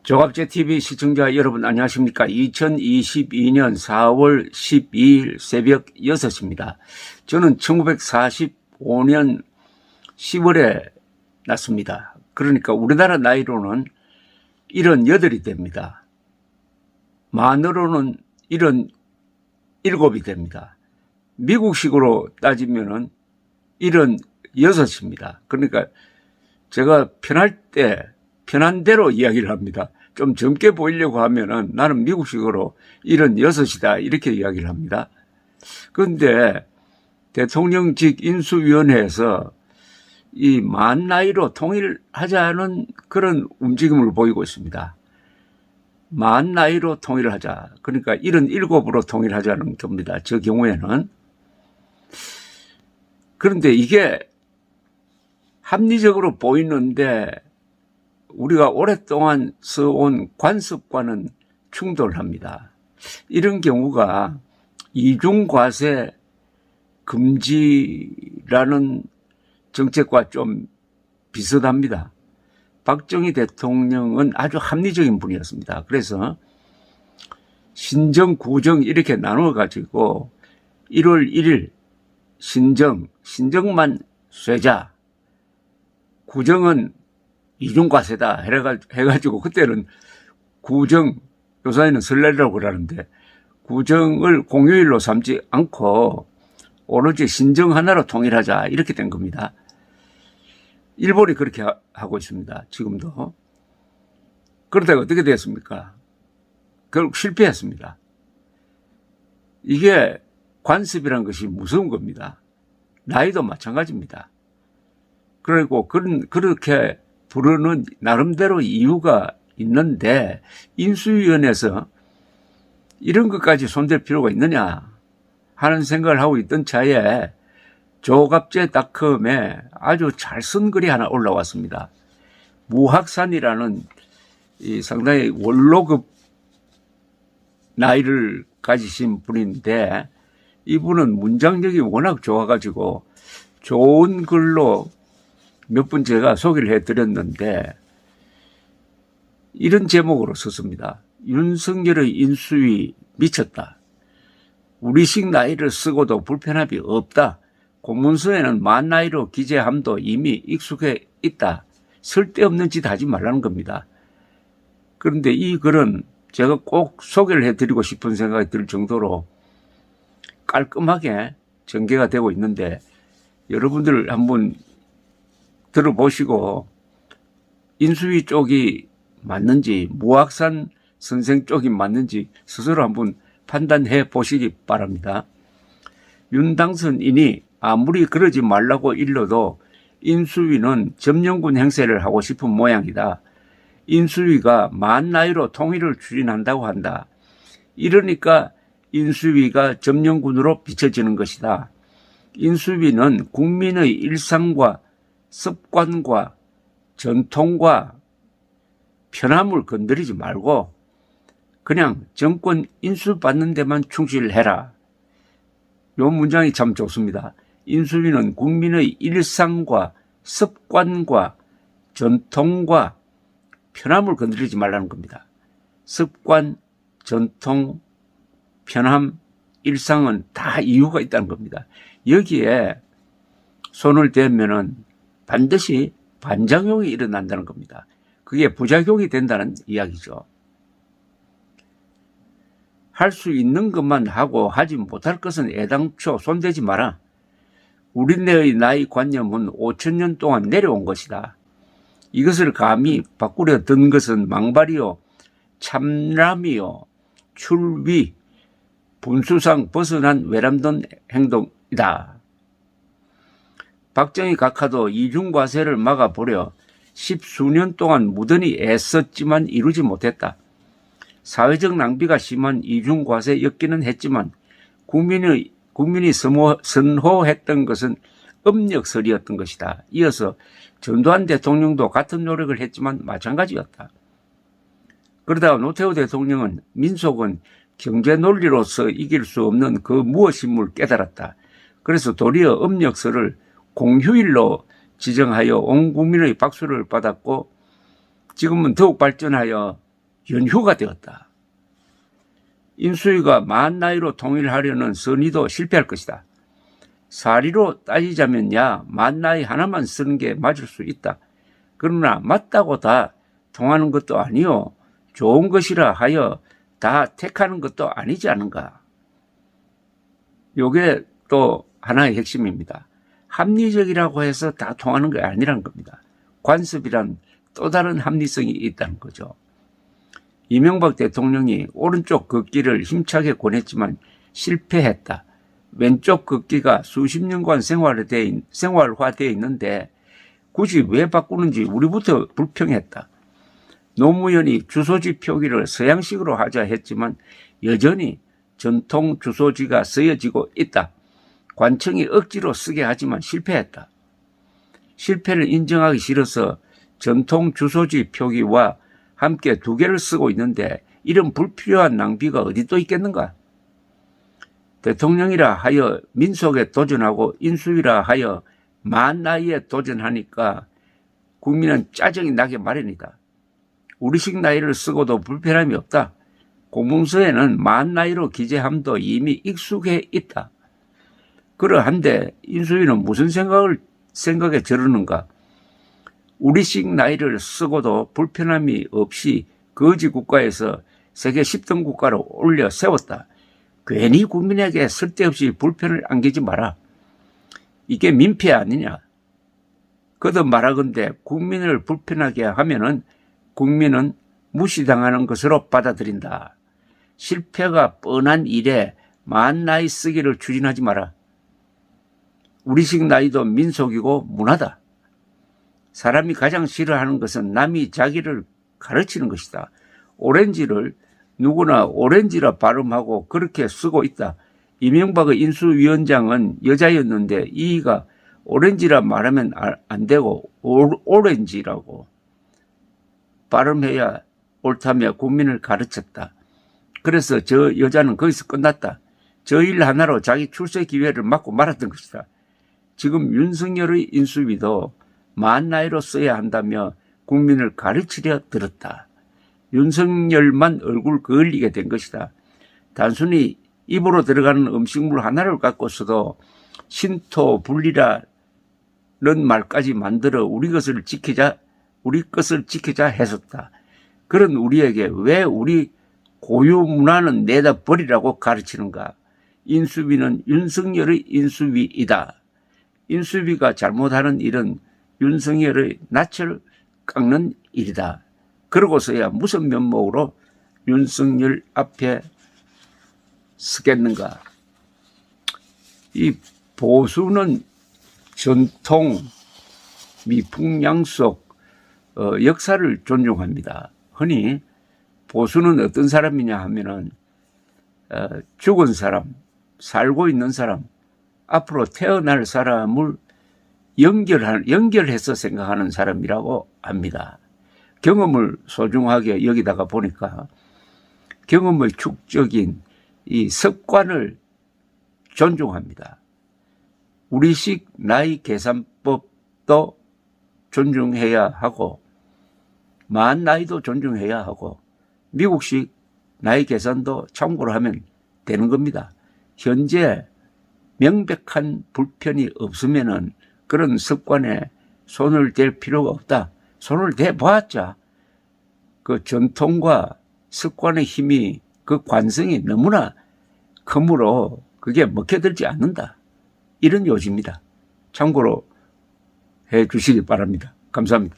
조갑제TV 시청자 여러분 안녕하십니까. 2022년 4월 12일 새벽 6시입니다. 저는 1945년 10월에 났습니다. 그러니까 우리나라 나이로는 78이 됩니다. 만으로는 77이 됩니다. 미국식으로 따지면은 76입니다. 그러니까 제가 편한 대로 이야기를 합니다. 좀 젊게 보이려고 하면은 나는 미국식으로 76이다 이렇게 이야기를 합니다. 그런데 대통령직 인수위원회에서 이 만 나이로 통일하자는 그런 움직임을 보이고 있습니다. 만 나이로 통일하자. 그러니까 77으로 통일하자는 겁니다. 저 경우에는. 그런데 이게 합리적으로 보이는데 우리가 오랫동안 써온 관습과는 충돌합니다. 이런 경우가 이중과세 금지라는 정책과 좀 비슷합니다. 박정희 대통령은 아주 합리적인 분이었습니다. 그래서 신정, 구정 이렇게 나누어 가지고 1월 1일 신정만 쇠자, 구정은 이중과세다 해가지고 그때는 구정, 요사이는 설날이라고 그러는데 구정을 공휴일로 삼지 않고 오로지 신정 하나로 통일하자 이렇게 된 겁니다. 일본이 그렇게 하고 있습니다. 지금도. 그러다가 어떻게 됐습니까? 결국 실패했습니다. 이게 관습이란 것이 무서운 겁니다. 나이도 마찬가지입니다. 그리고 그렇게 부르는 나름대로 이유가 있는데 인수위원회에서 이런 것까지 손댈 필요가 있느냐 하는 생각을 하고 있던 차에 조갑제닷컴에 아주 잘 쓴 글이 하나 올라왔습니다. 무학산이라는 이 상당히 원로급 나이를 가지신 분인데 이분은 문장력이 워낙 좋아가지고 좋은 글로 몇 번 제가 소개를 해드렸는데 이런 제목으로 썼습니다. 윤석열의 인수위 미쳤다. 우리식 나이를 쓰고도 불편함이 없다. 공문서에는 만 나이로 기재함도 이미 익숙해 있다. 쓸데없는 짓 하지 말라는 겁니다. 그런데 이 글은 제가 꼭 소개를 해드리고 싶은 생각이 들 정도로 깔끔하게 전개가 되고 있는데 여러분들 한번 들어보시고 인수위 쪽이 맞는지 무학산 선생 쪽이 맞는지 스스로 한번 판단해 보시기 바랍니다. 윤당선인이 아무리 그러지 말라고 일러도 인수위는 점령군 행세를 하고 싶은 모양이다. 인수위가 만 나이로 통일을 추진한다고 한다. 이러니까 인수위가 점령군으로 비춰지는 것이다. 인수위는 국민의 일상과 습관과 전통과 편함을 건드리지 말고 그냥 정권 인수받는 데만 충실해라. 이 문장이 참 좋습니다. 인수위는 국민의 일상과 습관과 전통과 편함을 건드리지 말라는 겁니다. 습관, 전통, 편함, 일상은 다 이유가 있다는 겁니다. 여기에 손을 대면은 반드시 반작용이 일어난다는 겁니다. 그게 부작용이 된다는 이야기죠. 할 수 있는 것만 하고 하지 못할 것은 애당초 손대지 마라. 우리네의 나이 관념은 5,000년 동안 내려온 것이다. 이것을 감히 바꾸려 든 것은 망발이요, 참람이요, 출비, 분수상 벗어난 외람된 행동이다. 박정희 각하도 이중과세를 막아보려 10수년 동안 무던히 애썼지만 이루지 못했다. 사회적 낭비가 심한 이중과세였기는 했지만 국민이 선호했던 것은 업력설이었던 것이다. 이어서 전두환 대통령도 같은 노력을 했지만 마찬가지였다. 그러다가 노태우 대통령은 민속은 경제 논리로서 이길 수 없는 그 무엇임을 깨달았다. 그래서 도리어 업력설을 공휴일로 지정하여 온 국민의 박수를 받았고 지금은 더욱 발전하여 연휴가 되었다. 인수위가 만 나이로 통일하려는 선의도 실패할 것이다. 사리로 따지자면 만 나이 하나만 쓰는 게 맞을 수 있다. 그러나 맞다고 다 통하는 것도 아니요 좋은 것이라 하여 다 택하는 것도 아니지 않은가. 요게 또 하나의 핵심입니다. 합리적이라고 해서 다 통하는 게 아니란 겁니다. 관습이란 또 다른 합리성이 있다는 거죠. 이명박 대통령이 오른쪽 걷기를 힘차게 권했지만 실패했다. 왼쪽 걷기가 수십 년간 생활화되어 있는데 굳이 왜 바꾸는지 우리부터 불평했다. 노무현이 주소지 표기를 서양식으로 하자 했지만 여전히 전통 주소지가 쓰여지고 있다. 관청이 억지로 쓰게 하지만 실패했다. 실패를 인정하기 싫어서 전통 주소지 표기와 함께 두 개를 쓰고 있는데 이런 불필요한 낭비가 어디 또 있겠는가? 대통령이라 하여 민속에 도전하고 인수위라 하여 만 나이에 도전하니까 국민은 짜증이 나게 마련이다. 우리식 나이를 쓰고도 불편함이 없다. 공문서에는 만 나이로 기재함도 이미 익숙해 있다. 그러한데 인수위는 무슨 생각에 저러는가? 우리식 나이를 쓰고도 불편함이 없이 거지 국가에서 세계 10등 국가로 올려 세웠다. 괜히 국민에게 쓸데없이 불편을 안기지 마라. 이게 민폐 아니냐. 거듭 말하건대 국민을 불편하게 하면은 국민은 무시당하는 것으로 받아들인다. 실패가 뻔한 일에 만 나이 쓰기를 추진하지 마라. 우리식 나이도 민속이고 문화다. 사람이 가장 싫어하는 것은 남이 자기를 가르치는 것이다. 오렌지를 누구나 오렌지라 발음하고 그렇게 쓰고 있다. 이명박의 인수위원장은 여자였는데 이가 오렌지라 말하면 안 되고 오렌지라고 발음해야 옳다며 국민을 가르쳤다. 그래서 저 여자는 거기서 끝났다. 저 일 하나로 자기 출세 기회를 막고 말았던 것이다. 지금 윤석열의 인수위도 만 나이로 써야 한다며 국민을 가르치려 들었다. 윤석열만 얼굴 그을리게 된 것이다. 단순히 입으로 들어가는 음식물 하나를 갖고서도 신토 분리라는 말까지 만들어 우리 것을 지키자 했었다. 그런 우리에게 왜 우리 고유 문화는 내다 버리라고 가르치는가? 인수위는 윤석열의 인수위이다. 인수위가 잘못하는 일은 윤석열의 낯을 깎는 일이다. 그러고서야 무슨 면목으로 윤석열 앞에 서겠는가? 이 보수는 전통, 미풍양속, 역사를 존중합니다. 흔히 보수는 어떤 사람이냐 하면은 죽은 사람, 살고 있는 사람, 앞으로 태어날 사람을 연결해서 생각하는 사람이라고 합니다. 경험을 소중하게 여기다가 보니까 경험의 축적인 이 습관을 존중합니다. 우리식 나이 계산법도 존중해야 하고 만 나이도 존중해야 하고 미국식 나이 계산도 참고로 하면 되는 겁니다. 현재 명백한 불편이 없으면은 그런 습관에 손을 댈 필요가 없다. 손을 대봐왔자 그 전통과 습관의 힘이 그 관성이 너무나 크므로 그게 먹혀들지 않는다. 이런 요지입니다. 참고로 해 주시기 바랍니다. 감사합니다.